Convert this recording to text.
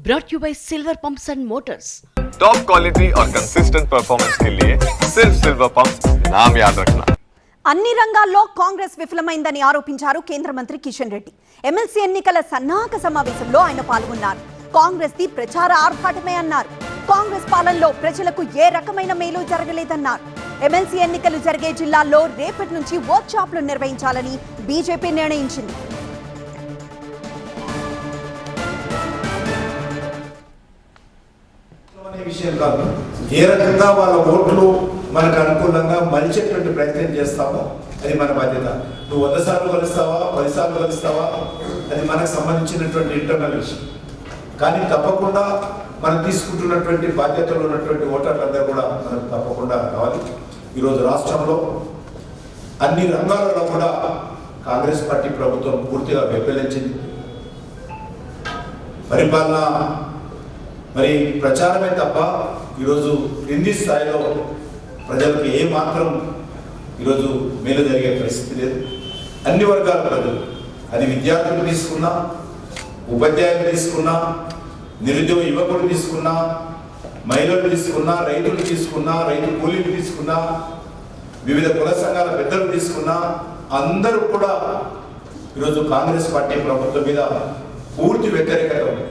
brought you by Silver Pumps and Motors. Top quality और consistent performance के लिए सिर्फ सिल्वर पंप्स नाम याद रखना। అన్ని రంగాల్లో కాంగ్రెస్ విఫలమైందని ఆరోపించారు కేంద్ర మంత్రి కిషన్ రెడ్డి. ఎమ్మెల్సీ ఎన్నికల సన్నాహక సమావేశంలో ఆయన పాల్గొన్నారు. కాంగ్రెస్ ది ప్రచార ఆర్భాటమే అన్నారు. కాంగ్రెస్ పాలనలో ప్రజలకు ఏ రకమైన మేలు జరగలేదన్నారు. ఎమ్మెల్సీ ఎన్నికలు జరిగే జిల్లాల్లో రేపటి నుంచి వర్క్ షాప్లు నిర్వహించాలని బీజేపీ నిర్ణయించింది. ఏ రకంగా వాళ్ళ ఓట్లు మనకు అనుకూలంగా మలిచేటువంటి ప్రయత్నం చేస్తామో అది మన బాధ్యత. నువ్వు 100 సార్లు కలుస్తావా 10 సార్లు కలుస్తావా అది మనకు సంబంధించినటువంటి ఇంటర్నల్ విషయం. కానీ తప్పకుండా మనం తీసుకుంటున్నటువంటి బాధ్యతలు ఉన్నటువంటి ఓటర్లందరూ కూడా మనకు తప్పకుండా కావాలి. ఈరోజు రాష్ట్రంలో అన్ని రంగాలలో కూడా కాంగ్రెస్ పార్టీ ప్రభుత్వం పూర్తిగా వెబ్బెలించింది. పరిపాలన మరి ప్రచారమే తప్ప ఈరోజు క్రింది స్థాయిలో ప్రజలకు ఏ మాత్రం ఈరోజు మేలు జరిగే పరిస్థితి లేదు. అన్ని వర్గాల ప్రజలు, అది విద్యార్థులు తీసుకున్నా, ఉపాధ్యాయులు తీసుకున్నా, నిరుద్యోగ యువకులు తీసుకున్నా, మహిళలు తీసుకున్నా, రైతులు తీసుకున్నా, రైతు కూలీలు తీసుకున్నా, వివిధ కుల సంఘాల పెద్దలు తీసుకున్నా, అందరూ కూడా ఈరోజు కాంగ్రెస్ పార్టీ ప్రభుత్వం మీద పూర్తి వ్యతిరేకత ఉంది.